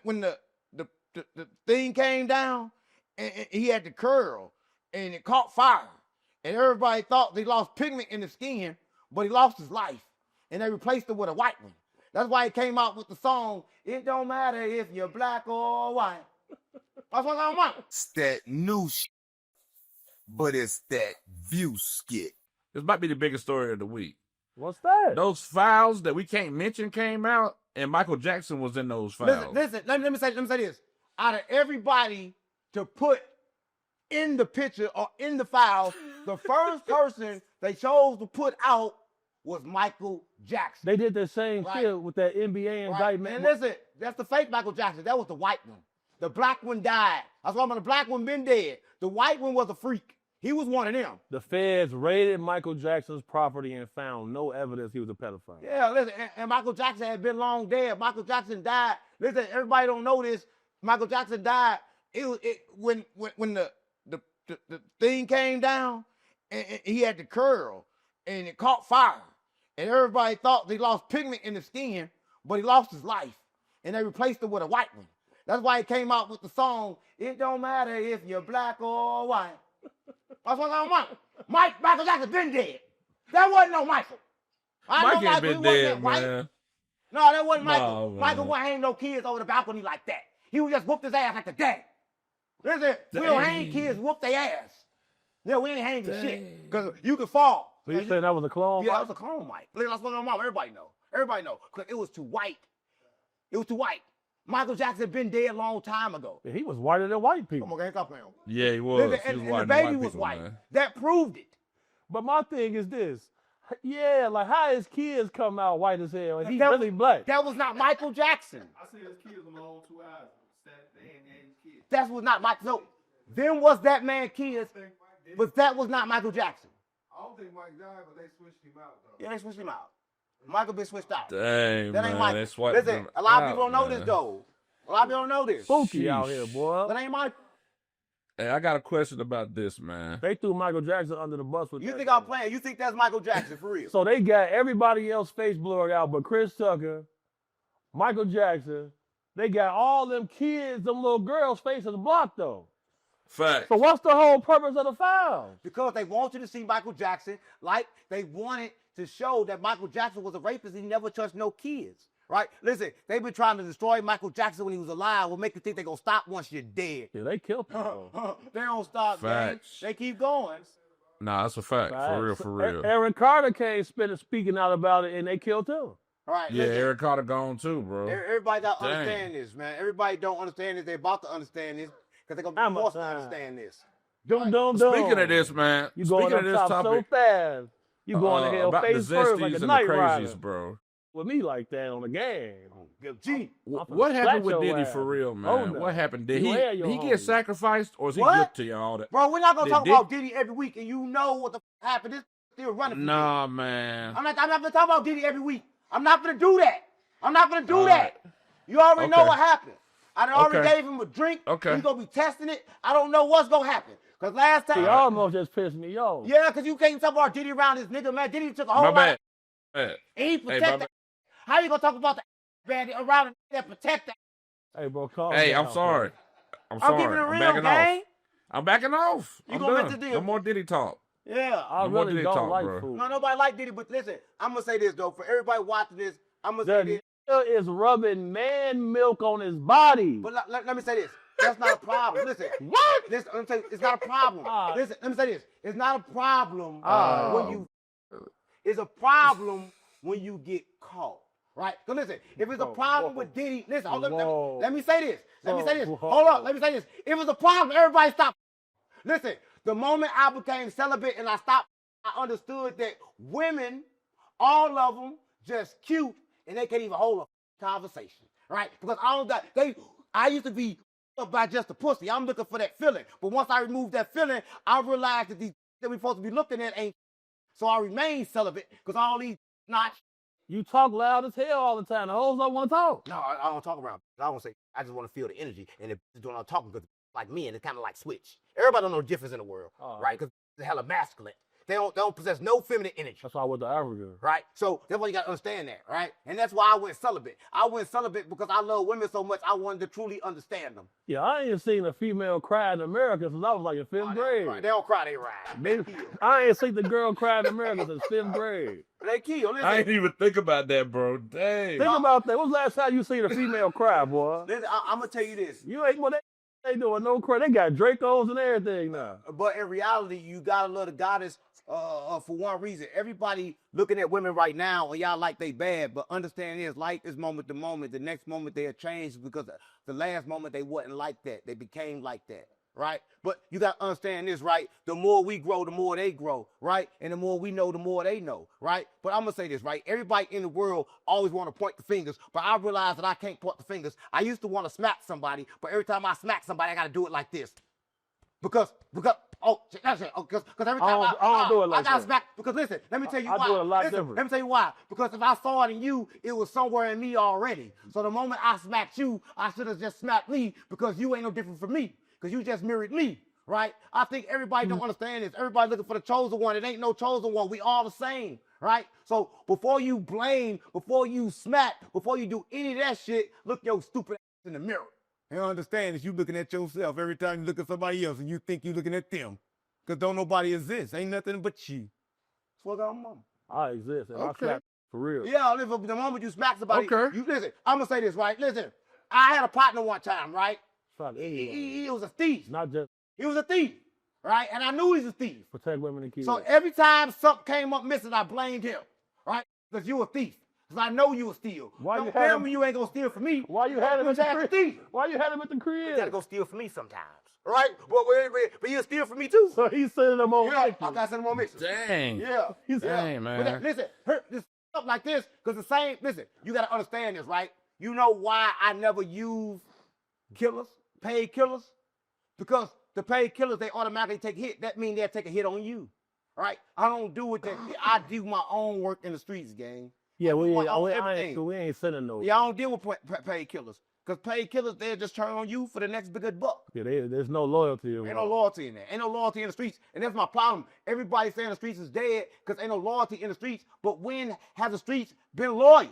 when the thing came down, and he had the curl, and it caught fire, and everybody thought they lost pigment in the skin, but he lost his life, and they replaced it with a white one. That's why he came out with the song, "It don't matter if you're black or white." That's what I'm about. It's that new shit, but it's that Viewskit. This might be the biggest story of the week. What's that? Those files that we can't mention came out, and Michael Jackson was in those files. Listen. Let me say this. Out of everybody to put in the picture or in the file, the first person they chose to put out was Michael Jackson. They did the same shit with that NBA indictment. And listen, that's the fake Michael Jackson. That was the white one. The black one died. That's why the black one been dead. The white one was a freak. He was one of them. The feds raided Michael Jackson's property and found no evidence he was a pedophile. Yeah, listen, and Michael Jackson had been long dead. Michael Jackson died. Listen, everybody don't know this. Michael Jackson died. When the thing came down, and he had the curl, and it caught fire, and everybody thought they lost pigment in the skin, but he lost his life, and they replaced it with a white one. That's why he came out with the song, "It don't matter if you're black or white." That's what I'm about. Michael Jackson been dead. That wasn't no Michael. Michael ain't been dead, man. No, that wasn't Michael. No, Michael wasn't hanging no kids over the balcony like that. He would just whoop his ass like the dang. Listen, we don't hang kids, whoop their ass. Yeah, we ain't hanging shit. Because you could fall. So you saying that was a clone? Yeah, that was a clone Mike. That's what I'm about. Everybody know. Everybody know. Because it was too white. It was too white. Michael Jackson been dead a long time ago. Yeah, he was whiter than white people. Come on, stop playing. Yeah, he was. Listen, and the baby was white. Man. That proved it. But my thing is this. Yeah, like how his kids come out white as hell and he's really black? That was not Michael Jackson. I see his kids with my own 2 eyes. They ain't his kids. That was not Michael. No, then was that man kids, but that was not Michael Jackson. I don't think Mike died, but they switched him out, though. Yeah, they switched him out. Michael been switched out. Dang, that ain't Michael. That's what. Listen, a lot of people don't know this, though. A lot of people don't know this. Spooky out here, boy. That ain't Michael. Hey, I got a question about this, man. They threw Michael Jackson under the bus with You think I'm playing? You think that's Michael Jackson for real? So they got everybody else face blurred out but Chris Tucker, Michael Jackson. They got all them kids, them little girls' faces blocked, though. Fact. So what's the whole purpose of the file? Because they want you to see Michael Jackson like they wanted to show that Michael Jackson was a rapist. He never touched no kids. Right? Listen, they've been trying to destroy Michael Jackson when he was alive. Will make you think they're going to stop once you're dead. Yeah, they killed him. They don't stop, man. They keep going. Nah, that's a fact. Facts. For real. Aaron Carter came speaking out about it, and they killed him. Right, yeah, listen, Aaron Carter gone too, bro. Everybody got to understand this, man. Everybody don't understand this. They're about to understand this because they're going to be forced to understand this. Speaking of this, man. You going up top so fast. You going to hell face first like a night rider. Bro. With me like that on the game. Gee, what happened with Diddy for real, man? What happened? Did he get sacrificed or is he guilty of all that? Bro, we're not going to talk about Diddy every week and you know what the happened. This still running. Nah, man. I'm not going to talk about Diddy every week. I'm not going to do that. I'm not going to do that. You already know what happened. I already gave him a drink. He's going to be testing it. I don't know what's going to happen. Because last time. He almost just pissed me off. Yeah, because you can't talk about Diddy around this nigga, man. Diddy took a whole lot. And he protected. How you going to talk about the bandit around that protect that? Hey, bro, calm down. I'm sorry. I'm giving it real, gang. I'm backing off. You going to make the deal. No more Diddy talk. Yeah. I really don't like food. No, nobody like Diddy, but listen, I'm going to say this, though. For everybody watching this, I'm going to say this. Is rubbing man milk on his body. But let me say this. That's not a problem. Listen. What? Listen, let me say, it's not a problem. Listen, let me say this. It's not a problem when you. It's a problem when you get caught. Right? So listen, if it's a problem with Diddy, listen, let me say this. Let me say this. Hold up, let me say this. If it's a problem, everybody stop. Listen, the moment I became celibate and I stopped, I understood that women, all of them, just cute and they can't even hold a conversation. Right? Because I used to be by just a pussy. I'm looking for that feeling. But once I removed that feeling, I realized that these that we're supposed to be looking at ain't. So I remain celibate because all these not. You talk loud as hell all the time. The hoes don't want to talk. No, I don't talk around. I don't say. I just want to feel the energy, and if they're doing all talking because like me, and it's kind of like switch. Everybody don't know the difference in the world, right? Because they're hella masculine. They don't possess no feminine energy. That's why I went to Africa. Right? So that's why you got to understand that, right? And that's why I went celibate. I went celibate because I love women so much I wanted to truly understand them. Yeah, I ain't seen a female cry in America since I was like in 5th grade. They don't cry, they ride. I ain't seen the girl cry in America since 5th grade. They kill. Listen. I didn't even think about that, bro. Dang. Think about that. When's the last time you seen a female cry, boy? Listen, I'm going to tell you this. You ain't what they doing no cry. They got Dracos and everything now. But in reality, you got to love the goddess for one reason. Everybody looking at women right now and y'all like they bad, but understand this, life is moment to moment. The next moment they'll change because the last moment they wasn't like that. They became like that. Right? But you got to understand this, right? The more we grow, the more they grow, right? And the more we know, the more they know, right? But I'm going to say this, right? Everybody in the world always want to point the fingers, but I realize that I can't point the fingers. I used to want to smack somebody, but every time I smack somebody, I got to do it like this. Because that's it. Because every time I don't do it like I got to that. smack, because listen, let me tell you why. I do it a lot different. Let me tell you why. Because if I saw it in you, it was somewhere in me already. So the moment I smacked you, I should have just smacked me because you ain't no different from me. Because you just mirrored me. Right? I think everybody don't understand this. Everybody looking for the chosen one. It ain't no chosen one. We all the same. Right? So before you blame, before you smack, before you do any of that shit, look your stupid ass in the mirror. And understand that you looking at yourself every time you look at somebody else and you think you looking at them. Because don't nobody exist. Ain't nothing but you. That's what I'm on. I exist. And I smack for real. Yeah, the moment you smack somebody, Okay. you listen, I'm going to say this, right? Listen, I had a partner one time, right? He was a thief. Not just He was a thief, right? And I knew he was a thief. protect women and kids. So every time something came up missing, I blamed him, right? Because you a thief. Because I know you will steal. Why Don't you tell had me you ain't going to steal from me. Why you had him at the Because crib? thief. Why you had him at the You crib? got to go steal from me sometimes, right? But you'll steal from me too. So he's sending them on. Yeah, I got to send them on missions. Dang. Yeah. Dang, man. But listen, this stuff like this, because the same, listen, you got to understand this, right? You know why I never use killers, paid killers? Because the paid killers, they automatically take a hit. That means they'll take a hit on you, right? I don't do it. I do my own work in the streets, gang. Yeah, we everything. ain't sending no. Yeah, I don't deal with paid killers. Because paid killers, they'll just turn on you for the next bigger buck. Yeah, there's no loyalty. Ain't no loyalty in there. Ain't no loyalty in the streets. And that's my problem. Everybody saying the streets is dead because ain't no loyalty in the streets. But when has the streets been loyal?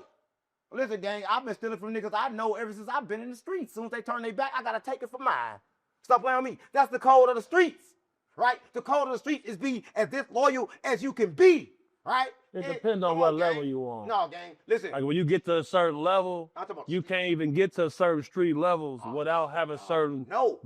Listen, gang, I've been stealing from niggas I know ever since I've been in the streets. As soon as they turn their back, I got to take it for mine. Stop playing with me. That's the code of the streets, right? The code of the street is be as disloyal as you can be, right? It depends on what level you on. No, gang. Listen. Like when you get to a certain level, you can't even get to certain street levels without having certain. No.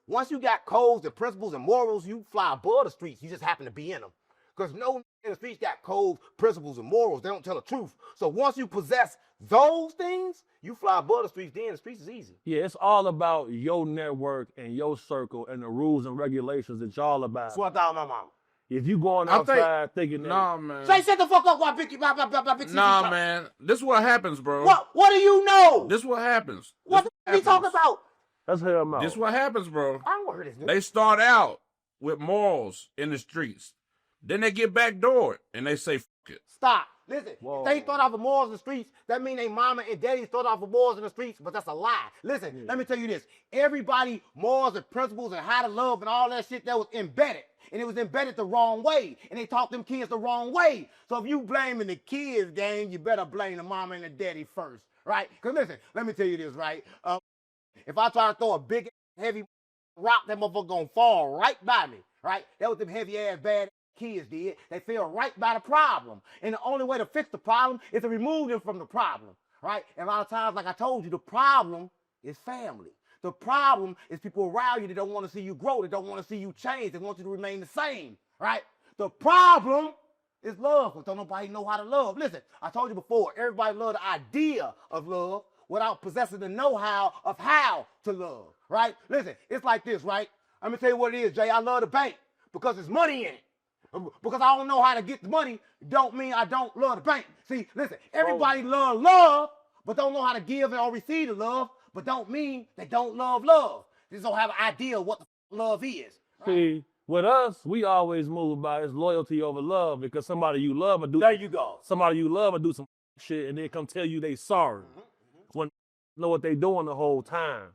Once you got codes and principles and morals, you fly above the streets. You just happen to be in them. Because no in the streets got codes, principles, and morals. They don't tell the truth. So once you possess those things, you fly above the streets. Then the streets is easy. Yeah, it's all about your network and your circle and the rules and regulations that y'all about. That's what I thought my mama. If you going outside thinking that. Nah, man. Say, shut the fuck up while big Nah, man. This is what happens, bro. What do you know? This is what happens. What are you talking about? Let's hear him out. This is what happens, bro. I don't hear this. They start out with morals in the streets. Then they get backdoored and they say, fuck it. Stop. Listen, Whoa. if they start off with morals in the streets, that mean they mama and daddy start off with morals in the streets, but that's a lie. Listen, let me tell you this. Everybody, morals and principles and how to love and all that shit that was embedded. And it was embedded the wrong way. And they taught them kids the wrong way. So if you blaming the kids, gang, you better blame the mama and the daddy first, right? Because listen, let me tell you this, right? If I try to throw a big, heavy rock, that motherfucker gonna fall right by me, right? That was them heavy-ass, bad kids did. They fell right by the problem. And the only way to fix the problem is to remove them from the problem, right? And a lot of times, like I told you, the problem is family. The problem is people around you that don't want to see you grow. They don't want to see you change. They want you to remain the same, right? The problem is love, because don't nobody know how to love. Listen, I told you before, everybody loves the idea of love without possessing the know-how of how to love, right? Listen, it's like this, right? I'm going to tell you what it is, Jay. I love the bank because there's money in it. Because I don't know how to get the money don't mean I don't love the bank. See, listen, everybody love love, but don't know how to give or receive the love, but don't mean they don't love love. They just don't have an idea of what the love is. Right? See, with us, we always move by is loyalty over love, because somebody you love will do. There you go. Somebody you love will do some shit and then come tell you they sorry when know what they doing the whole time.